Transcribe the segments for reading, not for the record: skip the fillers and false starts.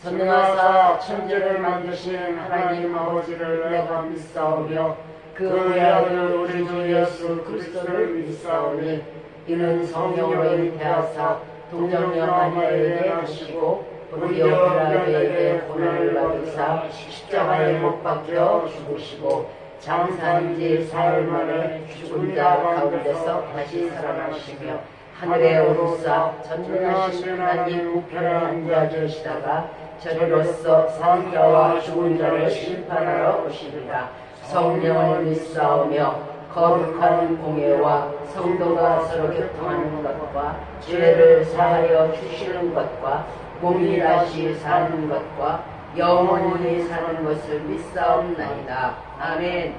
전능하사 천지를 만드신 하나님 아버지를 내가 믿사오며 그 외아들 우리 주 예수 그리스도를 믿사오니 이는 성령으로 잉태하사 동정녀 마리아에게 하시고 본디오 빌라도에게 고난을 받으사 십자가에 못 박혀 죽으시고 장사한 지 사흘 만에 죽은 자 가운데서 다시 살아나시며 하늘에 오르사 전능하신 하나님 우편에 앉아 계시다가 저리로서 산 자와 죽은 자를 심판하러 오시리라. 성령을 믿사오며 거룩한 공예와 성도가 서로 교통하는 것과 죄를 사하여 주시는 것과 몸이 다시 사는 것과 영원히 사는 것을 믿사옵나이다. 아멘.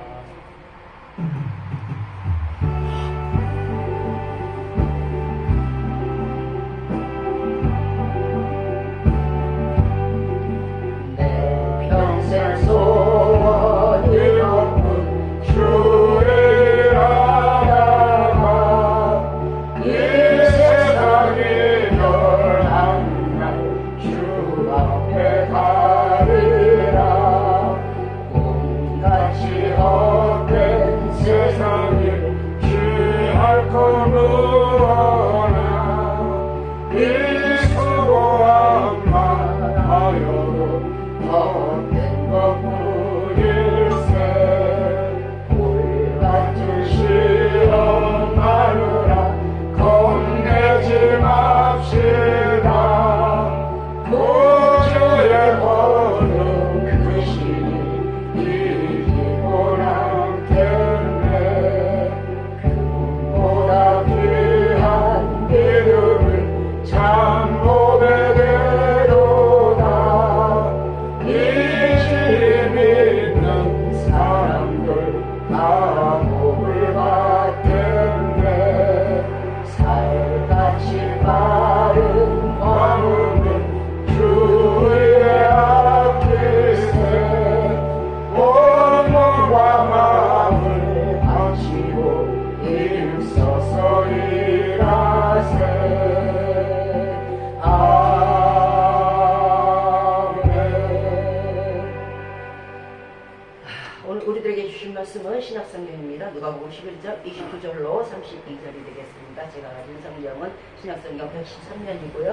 내 평생 소원이 높은 주를 알아가 이 세상이 멸한 날 주 앞에 가리라. 꿈같이 헛된 세상을 취할 거무어나 이 수고한 마하여도 헛된 것뿐일세. 우리같은 시험 마누라 겁내지 맙시다. 구주의 얼음 그 신이 이기고 남겠네. 그보다 귀한 믿음을 참 못에 되도다. 이 집 믿는 사람들 다 복을 받겠네. 살같이 빠른 화물은 주의 앞길세. 온 몸과 마음을 바치고 힘써서 일하세. 아멘. 오늘 우리들에게 주신 말씀은 신약성경입니다. 누가복음 11장 29절로 32절이 되겠습니다. 제가 가진 성경은 신약성경 113년이고요.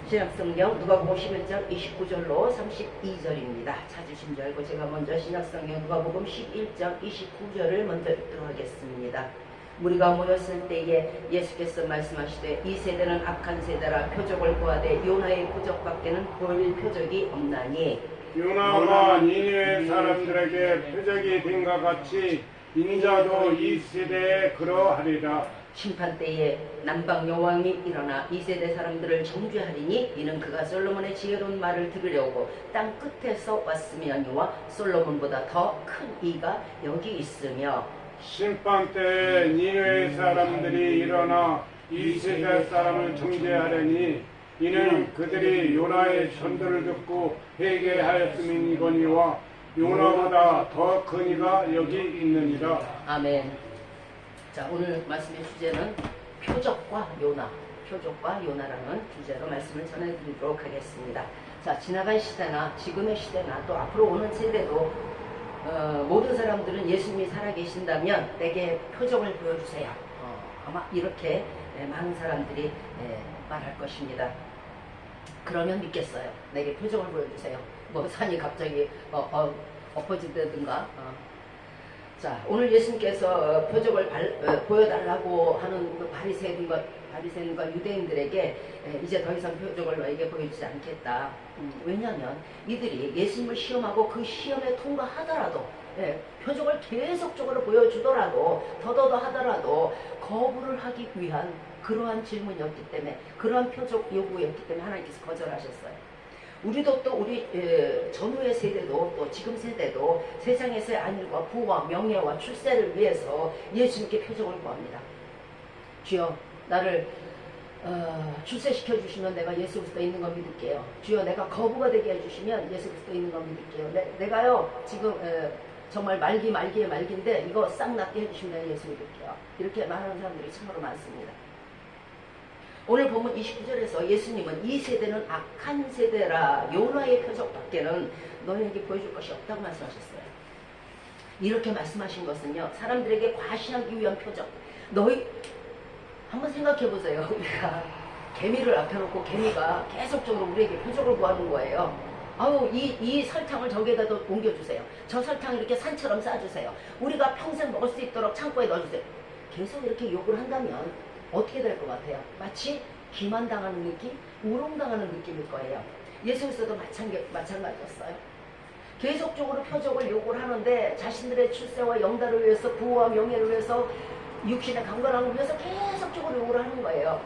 신약성경 누가복음 11장 29절로 32절입니다. 찾으신 줄 알고 제가 먼저 신약성경 누가복음 11장 29절을 먼저 읽도록 하겠습니다. 무리가 모였을 때에 예수께서 말씀하시되 이 세대는 악한 세대라 표적을 구하되 요나의 표적밖에는 보일 표적이 없나니 요나가 니느웨 사람들에게 표적이 된 것 같이 인자도 이 세대에 그러하리라. 심판 때에 남방 여왕이 일어나 이 세대 사람들을 정죄하리니 이는 그가 솔로몬의 지혜로운 말을 들으려고 땅 끝에서 왔으며니와 솔로몬보다 더 큰 이가 여기 있으며 심판 때에 니느웨 사람들이 일어나 이 세대 사람을 정죄하려니 이는 그들이 요나의 전도를 듣고 회개하였음이거니와 요나보다 더 큰 이가 여기 있느니라. 아멘. 자, 오늘 말씀의 주제는 표적과 요나, 표적과 요나라는 주제로 말씀을 전해드리도록 하겠습니다. 자, 지나간 시대나 지금의 시대나 또 앞으로 오는 세대도 모든 사람들은 예수님이 살아계신다면 내게 표적을 보여주세요. 아마 이렇게 많은 사람들이 말할 것입니다. 그러면 믿겠어요. 내게 표적을 보여주세요. 뭐 산이 갑자기 엎어진다든가. 자, 오늘 예수님께서 표적을 보여달라고 하는 그 바리새인과 유대인들에게 이제 더 이상 표적을 너에게 보여주지 않겠다. 왜냐하면 이들이 예수님을 시험하고 그 시험에 통과하더라도 표적을 계속적으로 보여주더라도 더더더 하더라도 거부를 하기 위한 그러한 질문이었기 때문에 그러한 표적 요구였기 때문에 하나님께서 거절하셨어요. 우리도 또 우리 전후의 세대도 또 지금 세대도 세상에서의 안일과 부와 명예와 출세를 위해서 예수님께 표적을 구합니다. 주여 나를 출세시켜 주시면 내가 예수 그리스도 있는 거 믿을게요. 주여 내가 거부가 되게 해주시면 예수 그리스도 있는 거 믿을게요. 내가요 지금 정말 말기에 말기인데 이거 싹 낫게 해주시면 예수 믿을게요. 이렇게 말하는 사람들이 참으로 많습니다. 오늘 보면 29절에서 예수님은 이 세대는 악한 세대라 요나의 표적밖에는 너희에게 보여줄 것이 없다고 말씀하셨어요. 이렇게 말씀하신 것은요, 사람들에게 과시하기 위한 표적. 너희 한번 생각해 보세요. 우리가 개미를 앞에 놓고 개미가 계속적으로 우리에게 표적을 구하는 거예요. 아우, 이 설탕을 저기에다 옮겨주세요. 저 설탕 이렇게 산처럼 쌓아주세요. 우리가 평생 먹을 수 있도록 창고에 넣어주세요. 계속 이렇게 욕을 한다면 어떻게 될 것 같아요? 마치 기만당하는 느낌, 우롱당하는 느낌일 거예요. 예수께서도 마찬가지였어요. 계속적으로 표적을 요구를 하는데 자신들의 출세와 영달을 위해서, 부와 명예를 위해서, 육신의 강건함을 위해서 계속적으로 요구를 하는 거예요.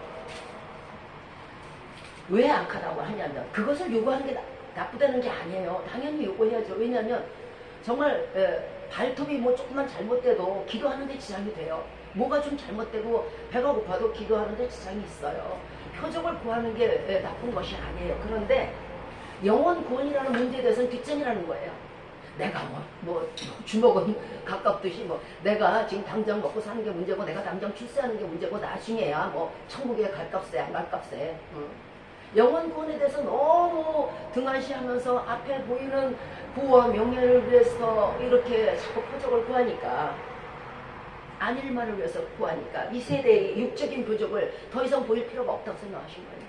왜 악하다고 하냐면 그것을 요구하는 게 나쁘다는 게 아니에요. 당연히 요구해야죠. 왜냐하면 정말 발톱이 뭐 조금만 잘못돼도 기도하는데 지장이 돼요. 뭐가 좀 잘못되고 배가 고파도 기도하는데 지장이 있어요. 표적을 구하는 게 나쁜 것이 아니에요. 그런데 영원 구원이라는 문제에 대해서는 뒷전이라는 거예요. 내가 주먹은 가깝듯이 내가 지금 당장 먹고 사는 게 문제고 내가 당장 출세하는 게 문제고 나중에야 천국에 갈값세 안 갈값세. 영원 구원에 대해서 너무 등한시하면서 앞에 보이는 부와 명예를 위해서 이렇게 자꾸 표적을 구하니까, 안일만을 위해서 구하니까 이 세대의 육적인 표적을 더 이상 보일 필요가 없다고 생각하신 거예요.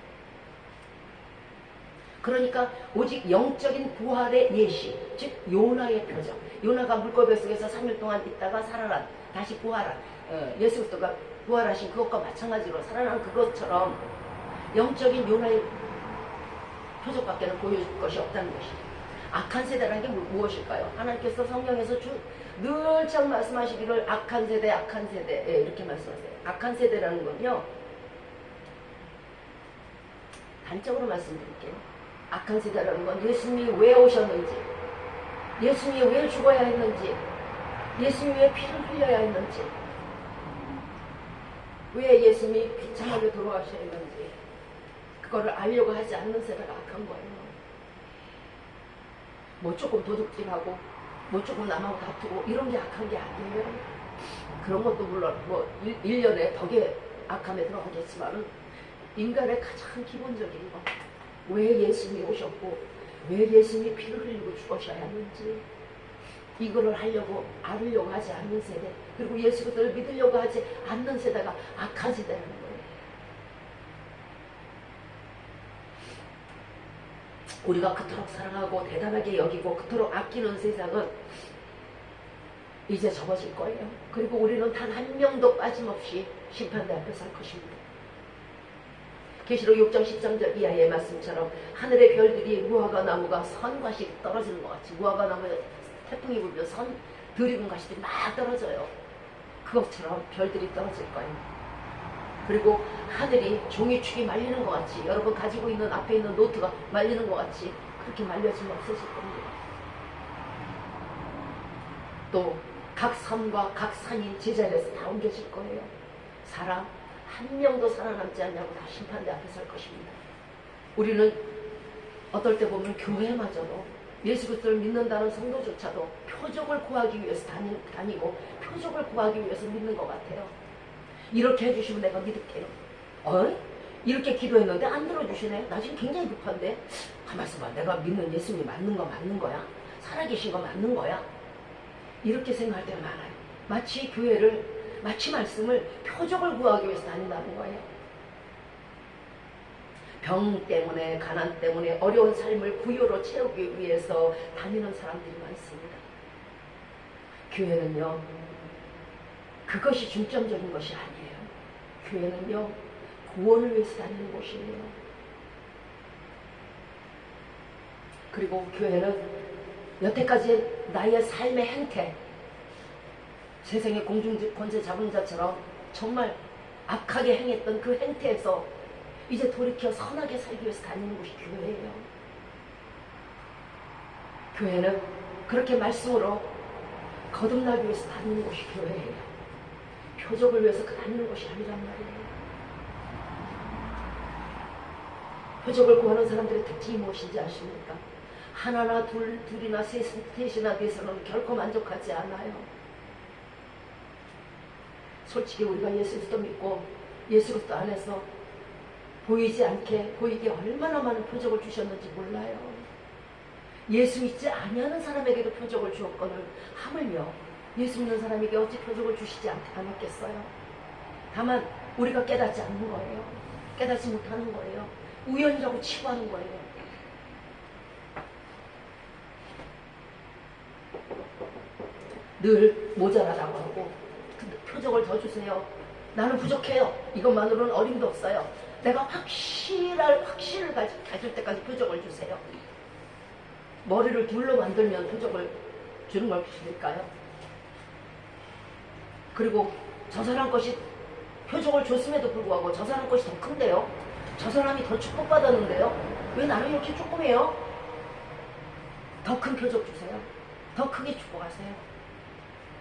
그러니까 오직 영적인 부활의 예시, 즉 요나의 표적. 요나가 물고기 속에서 3일 동안 있다가 살아난, 다시 부활한, 예수 그리스도가 부활하신 그것과 마찬가지로 살아난 그것처럼 영적인 요나의 표적밖에는 보여줄 것이 없다는 것이죠. 악한 세대라는 게 무엇일까요? 하나님께서 성경에서 늘 참 말씀하시기를 악한 세대, 악한 세대, 이렇게 말씀하세요. 악한 세대라는 건요, 단적으로 말씀드릴게요. 악한 세대라는 건 예수님이 왜 오셨는지, 예수님이 왜 죽어야 했는지, 예수님이 왜 피를 흘려야 했는지, 왜 예수님이 비참하게 돌아가셔야 했는지 그거를 알려고 하지 않는 세대가 악한 거예요. 조금 도둑질하고 조금 남하고 다투고 이런 게 악한 게 아니에요. 그런 것도 물론 일련의 덕에 악함에 들어가겠지만 인간의 가장 기본적인 거, 왜 예수님이 오셨고 왜 예수님이 피를 흘리고 죽으셔야 했는지 이거를 알으려고 하지 않는 세대, 그리고 예수 그리스도를 믿으려고 하지 않는 세대가 악한 세대라는 거예요. 우리가 그토록 사랑하고 대단하게 여기고 그토록 아끼는 세상은 이제 접어질 거예요. 그리고 우리는 단 한 명도 빠짐없이 심판대 앞에 설 것입니다. 계시록 6장 13절 이하의 말씀처럼 하늘의 별들이 무화과 나무가 선과시 떨어지는 것 같이, 무화과 나무에 태풍이 불면 들이군 가시들이 막 떨어져요. 그것처럼 별들이 떨어질 거예요. 그리고 하늘이 종이축이 말리는 것 같이, 여러분 가지고 있는 앞에 있는 노트가 말리는 것 같이 그렇게 말려지면 없어질 겁니다. 또 각 섬과 각 산이 제자리에서 다 옮겨질 거예요. 사람 한 명도 살아남지 않냐고 다 심판대 앞에 설 것입니다. 우리는 어떨 때 보면 교회마저도 예수 그리스도를 믿는다는 성도조차도 표적을 구하기 위해서 다니고 표적을 구하기 위해서 믿는 것 같아요. 이렇게 해주시면 내가 믿을게요. 이렇게 기도했는데 안 들어주시네. 나 지금 굉장히 급한데. 가만있어 봐. 내가 믿는 예수님이 맞는 거야? 살아계신 거 맞는 거야? 이렇게 생각할 때가 많아요. 마치 말씀을 표적을 구하기 위해서 다닌다는 거예요. 병 때문에, 가난 때문에 어려운 삶을 부유로 채우기 위해서 다니는 사람들이 많습니다. 교회는요, 그것이 중점적인 것이 아니에요. 교회는요, 구원을 위해서 다니는 곳이에요. 그리고 교회는 여태까지 나의 삶의 행태, 세상의 공중권세 잡은 자처럼 정말 악하게 행했던 그 행태에서 이제 돌이켜 선하게 살기 위해서 다니는 곳이 교회예요. 교회는 그렇게 말씀으로 거듭나기 위해서 다니는 곳이 교회예요. 표적을 위해서 다니는 것이 아니란 말이에요. 표적을 구하는 사람들의 특징이 무엇인지 아십니까? 하나나 둘이나 셋이나 넷에서는 결코 만족하지 않아요. 솔직히 우리가 예수 그리스도 믿고 예수 그리스도 안에서 보이지 않게 보이게 얼마나 많은 표적을 주셨는지 몰라요. 예수 믿지 아니하는 사람에게도 표적을 주었거늘 하물며 예수 믿는 사람에게 어찌 표적을 주시지 않았겠어요. 다만 우리가 깨닫지 않는 거예요. 깨닫지 못하는 거예요. 우연이라고 치부하는 거예요. 늘 모자라다고 하고 표적을 더 주세요. 나는 부족해요. 이것만으로는 어림도 없어요. 내가 확실을 가질 때까지 표적을 주세요. 머리를 둘로 만들면 표적을 주는 걸 주실까요? 그리고 저 사람 것이 표적을 줬음에도 불구하고 저 사람 것이 더 큰데요? 저 사람이 더 축복받았는데요? 왜 나는 이렇게 조금해요? 더 큰 표적 주세요. 더 크게 축복하세요.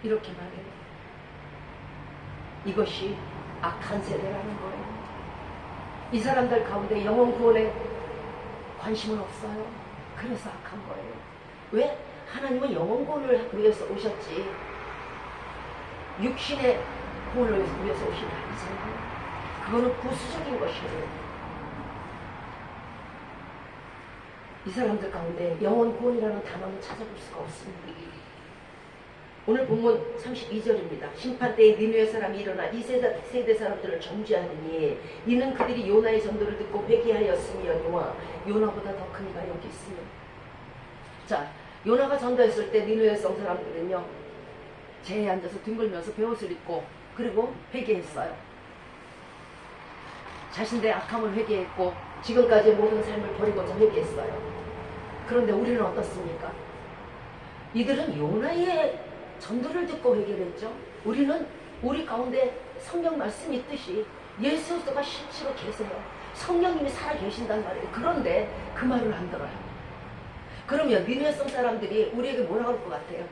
이렇게 말해요. 이것이 악한 세대라는 거예요. 이 사람들 가운데 영혼 구원에 관심은 없어요. 그래서 악한 거예요. 왜? 하나님은 영혼 구원을 위해서 오셨지 육신의 구원을 위해서 오신 게 아니잖아요. 그거는 부수적인 것이에요. 이 사람들 가운데 영혼 구원이라는 단어는 찾아볼 수가 없습니다. 오늘 본문 32절입니다. 심판때에 니느웨 사람이 일어나 이 세대 사람들을 정죄하느니 이는 그들이 요나의 전도를 듣고 회개하였으며니와 요나보다 더 큰 이가 여기 있으며. 자, 요나가 전도했을 때 니느웨 성 사람들은요 제에 앉아서 뒹굴면서 베옷을 입고 그리고 회개했어요. 자신들의 악함을 회개했고 지금까지의 모든 삶을 버리고자 회개했어요. 그런데 우리는 어떻습니까? 이들은 요나의 전도를 듣고 회개를 했죠. 우리는 우리 가운데 성경 말씀이 있듯이 예수 그리스도가 실제로 계세요. 성령님이 살아 계신단 말이에요. 그런데 그 말을 안 들어요. 그러면 니느웨 성 사람들이 우리에게 뭐라고 할 것 같아요?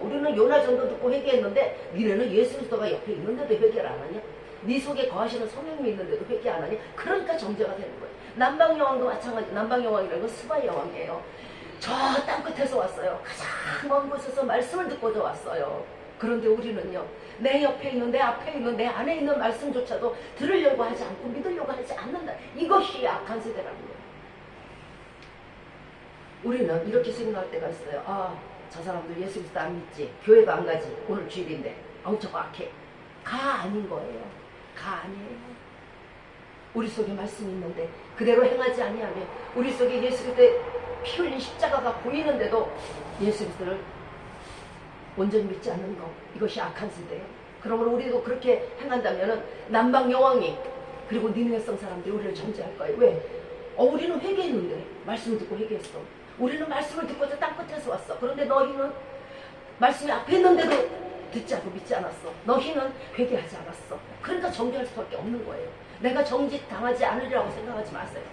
우리는 요나 전도 듣고 회개했는데 니네는 예수 그리스도가 옆에 있는데도 회개를 안 하냐? 네 속에 거하시는 성령님이 있는데도 회개 안 하냐? 그러니까 정죄가 되는 거예요. 남방여왕도 마찬가지. 남방여왕이라는 건 스바의 여왕이에요. 저 땅끝에서 왔어요. 가장 먼 곳에서 말씀을 듣고도 왔어요. 그런데 우리는요, 내 옆에 있는, 내 앞에 있는, 내 안에 있는 말씀조차도 들으려고 하지 않고 믿으려고 하지 않는다. 이것이 악한 세대라는 거예요. 우리는 이렇게 생각할 때가 있어요. 저 사람들 예수 그리스도 안 믿지. 교회도 안 가지. 오늘 주일인데. 저거 악해. 가 아닌 거예요. 가 아니에요. 우리 속에 말씀이 있는데 그대로 행하지 아니하면 우리 속에 예수 그리스도의 피 흘린 십자가가 보이는데도 예수 그리스도를 온전히 믿지 않는 것, 이것이 악한 세대예요. 그러므로 우리도 그렇게 행한다면 남방 여왕이 그리고 니느웨 성 사람들이 우리를 정죄할 거예요. 왜? 우리는 회개했는데 말씀을 듣고 회개했어. 우리는 말씀을 듣고서 땅끝에서 왔어. 그런데 너희는 말씀이 앞에 있는데도 듣지 않고 믿지 않았어. 너희는 회개하지 않았어. 그러니까 정죄할 수밖에 없는 거예요. 내가 정죄 당하지 않으리라고 생각하지 마세요.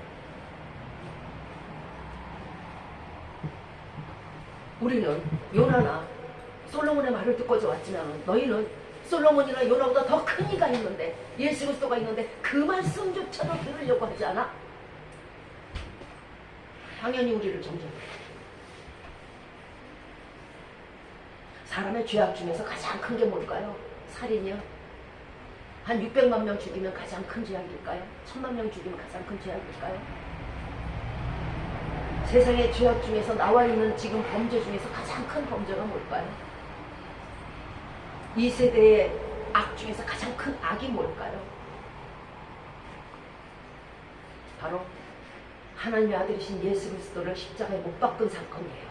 우리는 요나나 솔로몬의 말을 듣고자 왔지만 너희는 솔로몬이나 요나보다 더 큰 이가 있는데 예수 그리스도가 있는데 그 말씀조차도 들으려고 하지 않아? 당연히 우리를 정죄해요. 사람의 죄악 중에서 가장 큰 게 뭘까요? 살인이요? 한 600만 명 죽이면 가장 큰 죄악일까요? 1000만 명 죽이면 가장 큰 죄악일까요? 세상의 죄악 중에서 나와 있는 지금 범죄 중에서 가장 큰 범죄가 뭘까요? 이 세대의 악 중에서 가장 큰 악이 뭘까요? 바로 하나님의 아들이신 예수 그리스도를 십자가에 못 박은 사건이에요.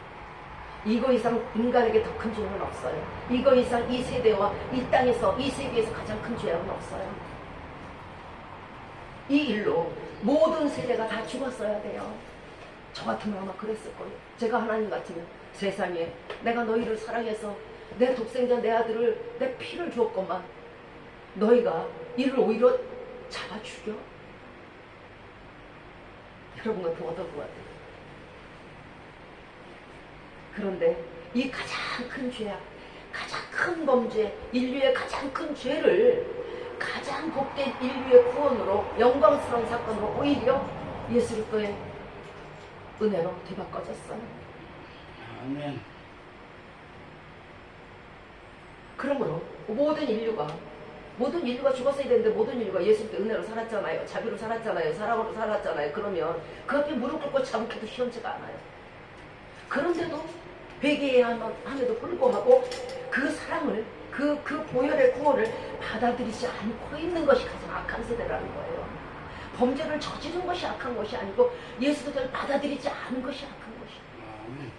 이거 이상 인간에게 더 큰 죄는 없어요. 이거 이상 이 세대와 이 땅에서 이 세계에서 가장 큰 죄악은 없어요. 이 일로 모든 세대가 다 죽었어야 돼요. 저 같으면 아마 그랬을 거예요. 제가 하나님 같으면 세상에 내가 너희를 사랑해서 내 독생자 내 아들을 내 피를 주었건만 너희가 이를 오히려 잡아 죽여? 여러분 같으면 어떨 것 같아요? 그런데 이 가장 큰 죄악, 가장 큰 범죄, 인류의 가장 큰 죄를 가장 복된 인류의 구원으로 영광스러운 사건으로 오히려 예수 그리스도의 은혜로 뒤바꿔졌어요. 아멘. 그러므로 모든 인류가 모든 인류가 죽었어야 되는데 모든 인류가 예수님께 은혜로 살았잖아요. 자비로 살았잖아요. 사랑으로 살았잖아요. 그러면 그 앞에 무릎 꿇고 자복해도 시원치가 않아요. 그런데도 회개해야 함에도 불구하고 그 사랑을 그 보혈의 구원을 받아들이지 않고 있는 것이 가장 악한 세대라는 거예요. 범죄를 저지른 것이 악한 것이 아니고 예수를 받아들이지 않은 것이 악한 것이에요.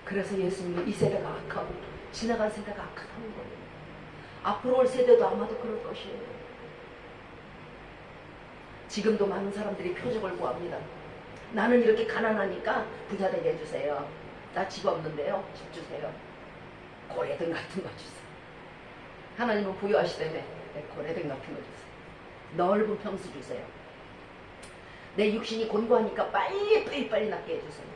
그래서 예수님은 이 세대가 악하고 지나간 세대가 악하다는 거예요. 앞으로 올 세대도 아마도 그럴 것이에요. 지금도 많은 사람들이 표적을 구합니다. 나는 이렇게 가난하니까 부자 되게 해주세요. 나 집 없는데요. 집 주세요. 고래등 같은 거 주세요. 하나님은 부유하시다며 고래등 같은 거 주세요. 넓은 평수 주세요. 내 육신이 곤고하니까 빨리 낫게 해주세요.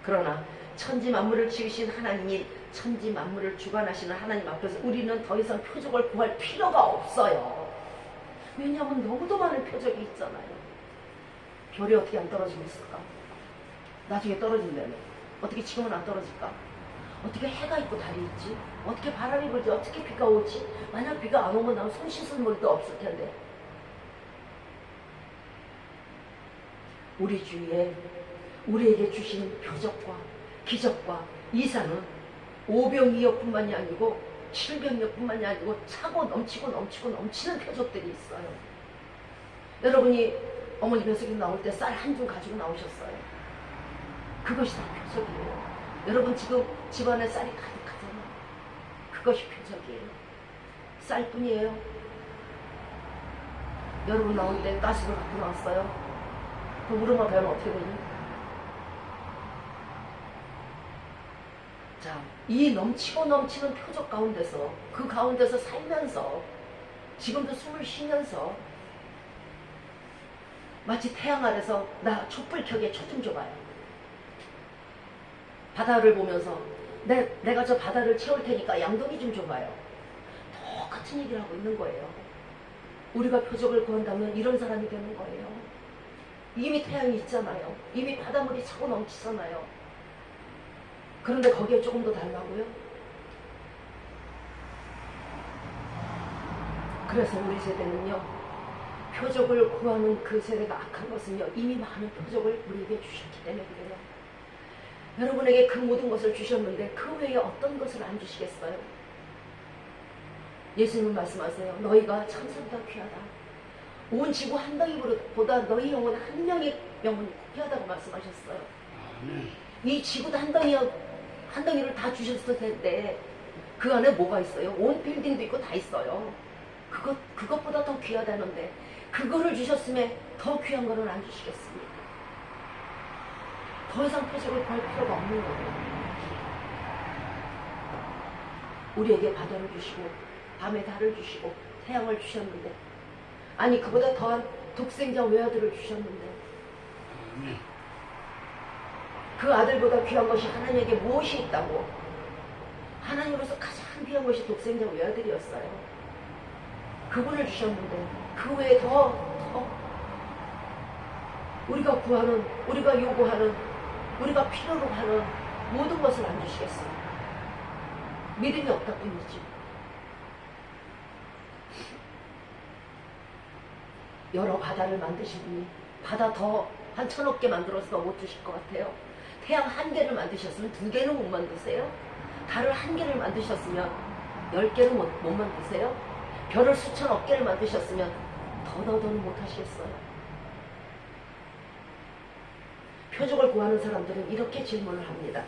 그러나 천지 만물을 지으신 하나님이 천지 만물을 주관하시는 하나님 앞에서 우리는 더 이상 표적을 구할 필요가 없어요. 왜냐하면 너무도 많은 표적이 있잖아요. 별이 어떻게 안 떨어지고 있을까? 나중에 떨어진다면 어떻게 지금은 안 떨어질까? 어떻게 해가 있고 달이 있지? 어떻게 바람이 불지? 어떻게 비가 오지? 만약 비가 안 오면 난 손 씻을 물도 없을 텐데. 우리 주위에 우리에게 주신 표적과 기적과 이사는 오병이어뿐만이 아니고 칠병이어뿐만이 아니고 차고 넘치는 표적들이 있어요. 여러분이 어머니 뱃속에 나올 때 쌀 한 줌 가지고 나오셨어요. 그것이 다 표적이에요. 여러분 지금 집안에 쌀이 가득하잖아요. 그것이 표적이에요. 쌀뿐이에요. 여러분 나올 때 가스를 갖고 나왔어요. 그럼 우리가 배우면 어떻게 되니? 자, 이 넘치는 표적 가운데서 그 가운데서 살면서 지금도 숨을 쉬면서 마치 태양 아래서 나 촛불 켜게 초 좀 줘봐요. 바다를 보면서 내가 저 바다를 채울 테니까 양동이 좀 줘봐요. 똑같은 얘기를 하고 있는 거예요. 우리가 표적을 구한다면 이런 사람이 되는 거예요. 이미 태양이 있잖아요. 이미 바닷물이 차고 넘치잖아요. 그런데 거기에 조금 더 달라고요? 그래서 우리 세대는요, 표적을 구하는 그 세대가 악한 것은요, 이미 많은 표적을 우리에게 주셨기 때문에 그래요. 여러분에게 그 모든 것을 주셨는데 그 외에 어떤 것을 안 주시겠어요? 예수님은 말씀하세요. 너희가 천사보다 귀하다. 온 지구 한 덩이보다 너희 영혼 한 명의 영혼이 귀하다고 말씀하셨어요. 이 지구도 한 덩이를 다 주셨을 텐데 그 안에 뭐가 있어요? 온 빌딩도 있고 다 있어요. 그것보다 더 귀하다는데 그거를 주셨음에 더 귀한 거는 안 주시겠습니까? 더 이상 표적을 구할 필요가 없는 거예요. 우리에게 바다를 주시고 밤에 달을 주시고 태양을 주셨는데 아니 그보다 더한 독생자 외아들을 주셨는데 그 아들보다 귀한 것이 하나님에게 무엇이 있다고? 하나님으로서 가장 귀한 것이 독생자 외아들이었어요. 그분을 주셨는데 그 외에 더 우리가 구하는, 우리가 요구하는, 우리가 필요로 하는 모든 것을 안 주시겠어요. 믿음이 없다 뿐이지. 여러 바다를 만드신 분이 바다 더 한 1000억 개 만들어서 더 못 주실 것 같아요. 태양 1개를 만드셨으면 2개는 못 만드세요? 달을 1개를 만드셨으면 10개는 못 만드세요? 별을 수천억 개를 만드셨으면 더는 못 하시겠어요? 표적을 구하는 사람들은 이렇게 질문을 합니다.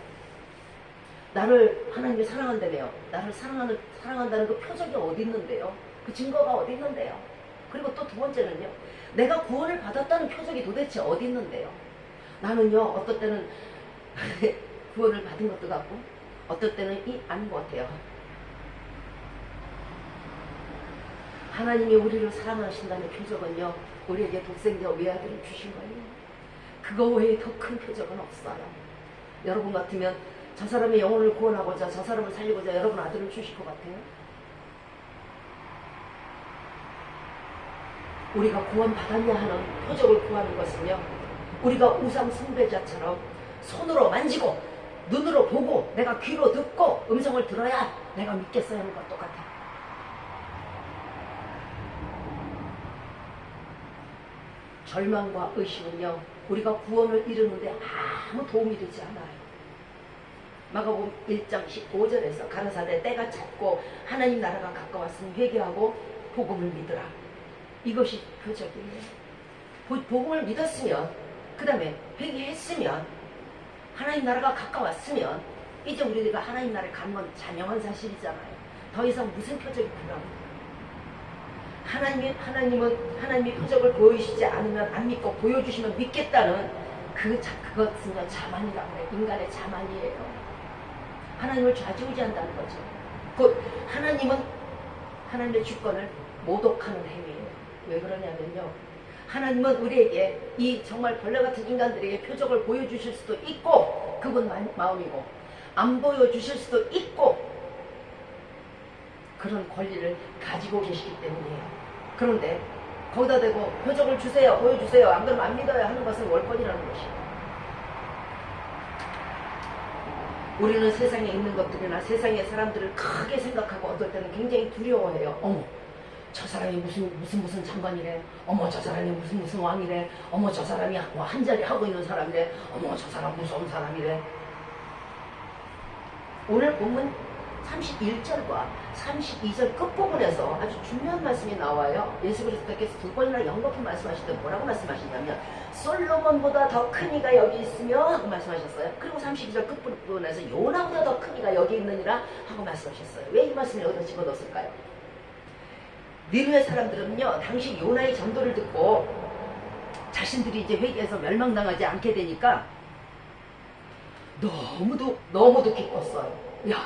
나를 하나님이 사랑한다며요. 나를 사랑한다는 그 표적이 어디 있는데요? 그 증거가 어디 있는데요? 그리고 또 두 번째는요. 내가 구원을 받았다는 표적이 도대체 어디 있는데요? 나는요. 어떨 때는 구원을 받은 것도 같고 어떨 때는 아닌 것 같아요. 하나님이 우리를 사랑하신다는 표적은요. 우리에게 독생자 외아들을 주신 거예요. 그거 외에 더 큰 표적은 없어요. 여러분 같으면 저 사람의 영혼을 구원하고자 저 사람을 살리고자 여러분 아들을 주실 것 같아요? 우리가 구원받았냐 하는 표적을 구하는 것은요. 우리가 우상 숭배자처럼 손으로 만지고 눈으로 보고 내가 귀로 듣고 음성을 들어야 내가 믿겠어야 하는 것 똑같아. 절망과 의심은요, 우리가 구원을 이루는데 아무 도움이 되지 않아요. 마가복음 1장 15절에서 가라사대 때가 찼고 하나님 나라가 가까웠으니 회개하고 복음을 믿으라. 이것이 표적이에요. 복음을 믿었으면, 그 다음에 회개했으면, 하나님 나라가 가까웠으면 이제 우리가 하나님 나라에 간 건 자명한 사실이잖아요. 더 이상 무슨 표적이 필요합니까? 하나님이 표적을 보여주시지 않으면 안 믿고 보여주시면 믿겠다는 그것은요 자만이라고 해요. 인간의 자만이에요. 하나님을 좌지우지한다는 거죠. 곧 하나님은 하나님의 주권을 모독하는 행위예요. 왜 그러냐면요, 하나님은 우리에게 이 정말 벌레 같은 인간들에게 표적을 보여주실 수도 있고, 그분 마음이고, 안 보여주실 수도 있고, 그런 권리를 가지고 계시기 때문이에요. 그런데 거기다 대고 표적을 주세요, 보여주세요, 안 그러면 안 믿어요 하는 것은 월권이라는 것이에요. 우리는 세상에 있는 것들이나 세상의 사람들을 크게 생각하고 어떨 때는 굉장히 두려워해요. 어머, 저 사람이 무슨 장관이래. 어머, 저 사람이 무슨 왕이래. 어머, 저 사람이 한 자리 하고 있는 사람이래. 어머, 저 사람 무서운 사람이래. 오늘 본문 31절과 32절 끝부분에서 아주 중요한 말씀이 나와요. 예수 그리스도께서 두 번이나 영겁히 말씀하실 때 뭐라고 말씀하시냐면 솔로몬보다 더 큰 이가 여기 있으며 하고 말씀하셨어요. 그리고 32절 끝부분에서 요나보다 더 큰 이가 여기 있느니라 하고 말씀하셨어요. 왜 이 말씀을 여기다 집어넣었을까요? 니느웨 사람들은요, 당시 요나의 전도를 듣고 자신들이 이제 회개해서 멸망당하지 않게 되니까 너무도 기뻤어요. 야,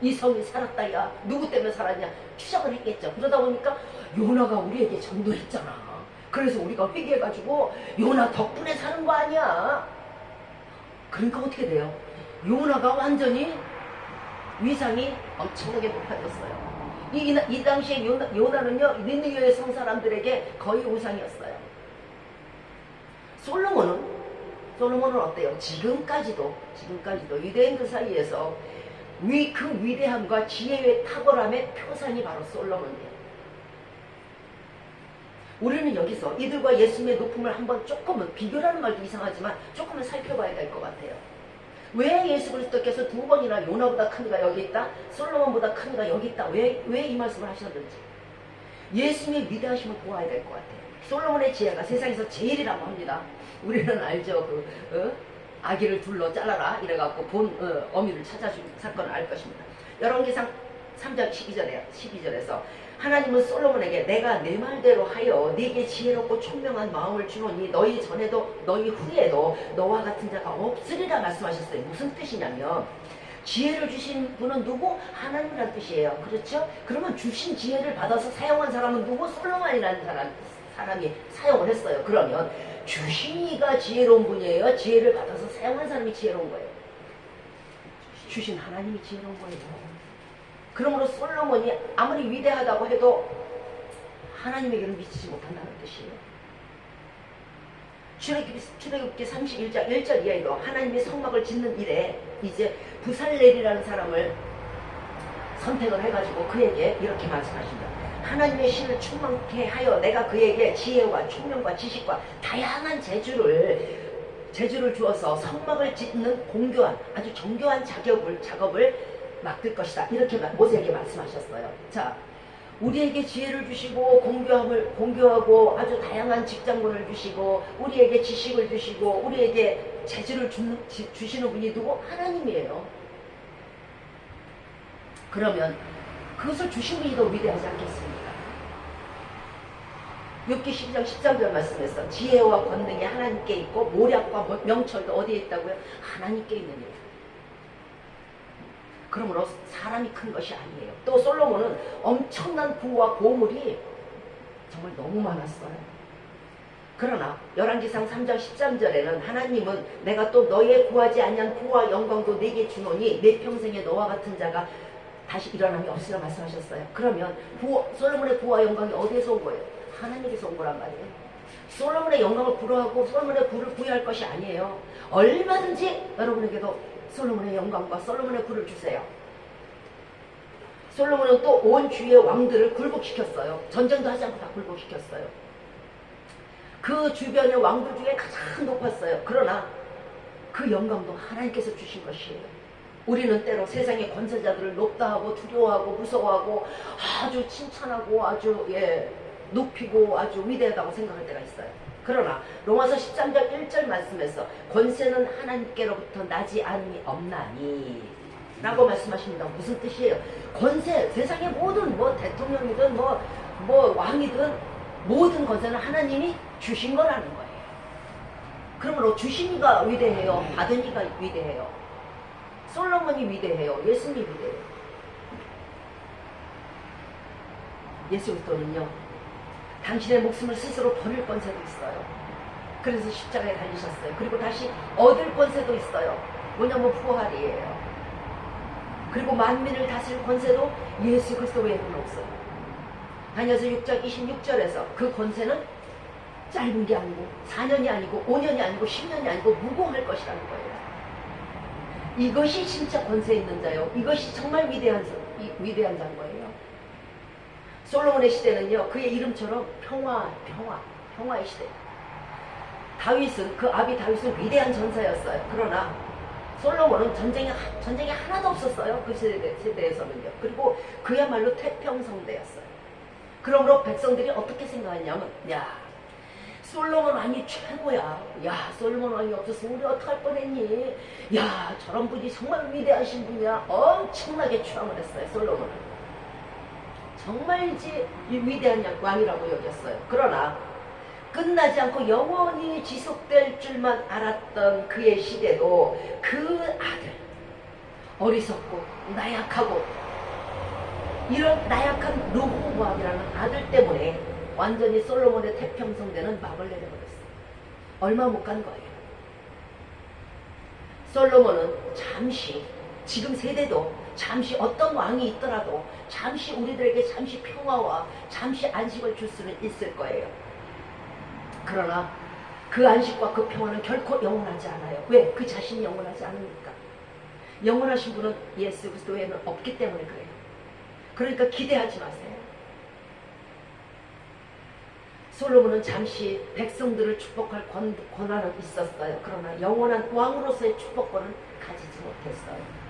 이 성이 살았다. 야, 누구 때문에 살았냐 추적을 했겠죠. 그러다 보니까 요나가 우리에게 전도했잖아. 그래서 우리가 회개해가지고 요나 덕분에 사는 거 아니야. 그러니까 어떻게 돼요? 요나가 완전히 위상이 엄청나게 높아졌어요. 이 당시에 요나는요, 니느웨의 성 사람들에게 거의 우상이었어요. 솔로몬은 어때요? 지금까지도 유대인들 사이에서 그 위대함과 지혜의 탁월함의 표상이 바로 솔로몬이에요. 우리는 여기서 이들과 예수님의 높음을 한번 조금은, 비교라는 말도 이상하지만 조금은 살펴봐야 될 것 같아요. 왜 예수 그리스도께서 두 번이나 요나보다 큰 이가 여기 있다, 솔로몬보다 큰 이가 여기 있다, 왜 이 말씀을 하셨는지 예수님의 위대하심을 보아야 될 것 같아요. 솔로몬의 지혜가 세상에서 제일이라고 합니다. 우리는 알죠. 아기를 둘러 잘라라 이래갖고 본 어미를 찾아준 사건을 알 것입니다. 열왕기상 3장 12절에서 하나님은 솔로몬에게 내가 내 말대로 하여 네게 지혜롭고 총명한 마음을 주노니 너희 전에도 너희 후에도 너와 같은 자가 없으리라 말씀하셨어요. 무슨 뜻이냐면 지혜를 주신 분은 누구? 하나님이라는 뜻이에요. 그렇죠? 그러면 주신 지혜를 받아서 사용한 사람은 누구? 솔로몬이라는 사람이 사용을 했어요. 그러면 주신 이가 지혜로운 분이에요? 지혜를 받아서 사용한 사람이 지혜로운 거예요? 주신 하나님이 지혜로운 거예요. 그러므로 솔로몬이 아무리 위대하다고 해도 하나님에게는 미치지 못한다는 뜻이에요. 출애굽기 31장 1절 이하에도 하나님이 성막을 짓는 일에 이제 부살렐이라는 사람을 선택을 해가지고 그에게 이렇게 말씀하십니다. 하나님의 신을 충만케 하여 내가 그에게 지혜와 총명과 지식과 다양한 재주를 주어서 성막을 짓는 공교한 아주 정교한 작업을 맡길 것이다. 이렇게 모세에게 말씀하셨어요. 자, 우리에게 지혜를 주시고 공교하고 아주 다양한 직장군을 주시고 우리에게 지식을 주시고 우리에게 재주를 주시는 분이 누구? 하나님이에요. 그러면 그것을 주신 분이 더 위대하지 않겠습니까? 욥기 12장 13절 말씀에서 지혜와 권능이 하나님께 있고 모략과 명철도 어디에 있다고요? 하나님께 있는 일. 그러므로 사람이 큰 것이 아니에요. 또 솔로몬은 엄청난 부와 보물이 정말 너무 많았어요. 그러나 열왕기상 3장 13절에는 하나님은 내가 또 너의 구하지 아니한 부와 영광도 내게 주노니 내 평생에 너와 같은 자가 다시 일어남이 없으라 말씀하셨어요. 그러면 솔로몬의 부와 영광이 어디에서 온 거예요? 하나님께서 온 거란 말이에요. 솔로몬의 영광을 부러워하고 솔로몬의 부를 구애할 것이 아니에요. 얼마든지 여러분에게도 솔로몬의 영광과 솔로몬의 굴을 주세요. 솔로몬은 또 온 주의 왕들을 굴복시켰어요. 전쟁도 하지 않고 다 굴복시켰어요. 그 주변의 왕들 중에 가장 높았어요. 그러나 그 영광도 하나님께서 주신 것이에요. 우리는 때로 세상의 권세자들을 높다 하고 두려워하고 무서워하고 아주 칭찬하고 아주 높이고 아주 위대하다고 생각할 때가 있어요. 그러나 로마서 13장 1절 말씀에서 권세는 하나님께로부터 나지 않음이 없나니 라고 말씀하십니다. 무슨 뜻이에요? 권세, 세상의 모든 대통령이든 왕이든 모든 권세는 하나님이 주신 거라는 거예요. 그러므로 주신 이가 위대해요? 받은 이가 위대해요? 솔로몬이 위대해요? 예수님이 위대해요? 예수 그리스도는요, 당신의 목숨을 스스로 버릴 권세도 있어요. 그래서 십자가에 달리셨어요. 그리고 다시 얻을 권세도 있어요. 뭐냐면 부활이에요. 그리고 만민을 다스릴 권세도 예수 그리스도 외에는 없어요. 다니엘서 6장 26절에서 그 권세는 짧은 게 아니고 4년이 아니고 5년이 아니고 10년이 아니고 무궁할 것이라는 거예요. 이것이 진짜 권세 있는 자요. 이것이 정말 위대한 자인 거예요. 솔로몬의 시대는요, 그의 이름처럼 평화의 시대. 다윗은, 그 아비 다윗은 위대한 전사였어요. 그러나 솔로몬은 전쟁이 하나도 없었어요. 그 세대에서는요. 그리고 그야말로 태평성대였어요. 그러므로 백성들이 어떻게 생각했냐면, 야, 솔로몬 왕이 최고야. 야, 솔로몬 왕이 없어서 우리 어떡할 뻔했니? 야, 저런 분이 정말 위대하신 분이야. 엄청나게 추앙을 했어요, 솔로몬은. 정말이지 위대한 왕이라고 여겼어요. 그러나 끝나지 않고 영원히 지속될 줄만 알았던 그의 시대도 그 아들, 어리석고 나약하고 이런 나약한 르호보암이라는 아들 때문에 완전히 솔로몬의 태평성대는 막을 내려버렸어요. 얼마 못 간 거예요. 솔로몬은 잠시, 지금 세대도 잠시 어떤 왕이 있더라도 잠시 우리들에게 잠시 평화와 잠시 안식을 줄 수는 있을 거예요. 그러나 그 안식과 그 평화는 결코 영원하지 않아요. 왜? 그 자신이 영원하지 않으니까. 영원하신 분은 예수 그리스도 외에는 없기 때문에 그래요. 그러니까 기대하지 마세요. 솔로몬은 잠시 백성들을 축복할 권한은 있었어요. 그러나 영원한 왕으로서의 축복권은 가지지 못했어요.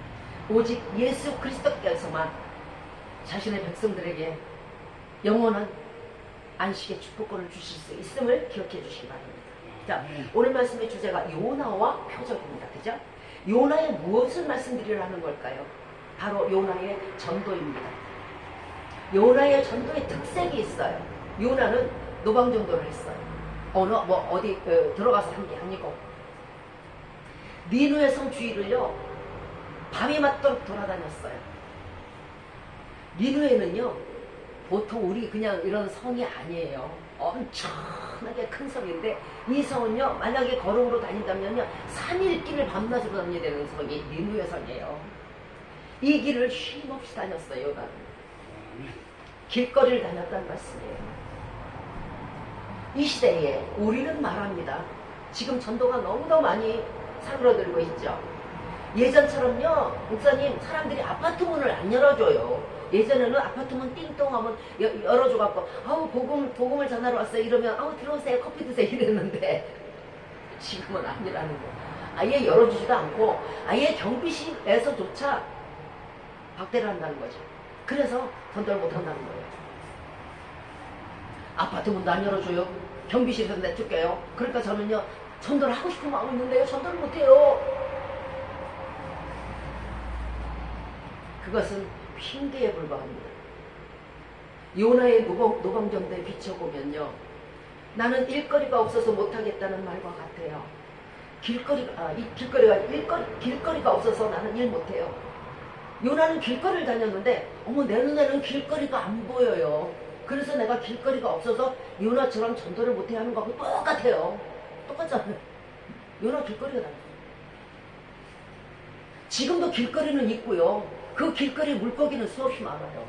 오직 예수 그리스도께서만 자신의 백성들에게 영원한 안식의 축복권을 주실 수 있음을 기억해 주시기 바랍니다. 자, 오늘 말씀의 주제가 요나와 표적입니다. 그죠? 요나의 무엇을 말씀드리려는 걸까요? 바로 요나의 전도입니다. 요나의 전도의 특색이 있어요. 요나는 노방전도를 했어요. 어디 들어가서 한 게 아니고 니누의 성 주위를요 밤이 맞도록 돌아다녔어요. 니누에는요 보통 우리 그냥 이런 성이 아니에요. 엄청나게 큰 성인데 이 성은요 만약에 걸음으로 다닌다면요 3일 길을 밤낮으로 다녀야 되는 성이 니누의 성이에요. 이 길을 쉼없이 다녔어요. 요나는 길거리를 다녔다는 말씀이에요. 이 시대에 우리는 말합니다. 지금 전도가 너무나 많이 사그러들고 있죠. 예전처럼요 목사님 사람들이 아파트 문을 안 열어줘요. 예전에는 아파트 문 띵동 하면 열어줘갖고 아우 복음을 전하러 왔어요 이러면 아우 들어오세요 커피 드세요 이랬는데 지금은 아니라는 거. 아예 열어주지도 않고 아예 경비실에서조차 박대를 한다는 거죠. 그래서 전도를 못한다는 거예요. 아파트 문도 안 열어줘요. 경비실에서 내쫓겨요. 그러니까 저는요 전도를 하고 싶은 마음이 있는데요 전도를 못해요. 그것은 핑계에 불과합니다. 요나의 노방전도에 비춰보면요 나는 일거리가 없어서 못하겠다는 말과 같아요. 길거리가 없어서 나는 일 못해요. 요나는 길거리를 다녔는데 내 눈에는 길거리가 안 보여요. 그래서 내가 길거리가 없어서 요나처럼 전도를 못해 하는 거하고 똑같아요. 똑같잖아요. 요나 길거리가 다녔어요. 지금도 길거리는 있고요. 그 길거리 물고기는 수없이 많아요.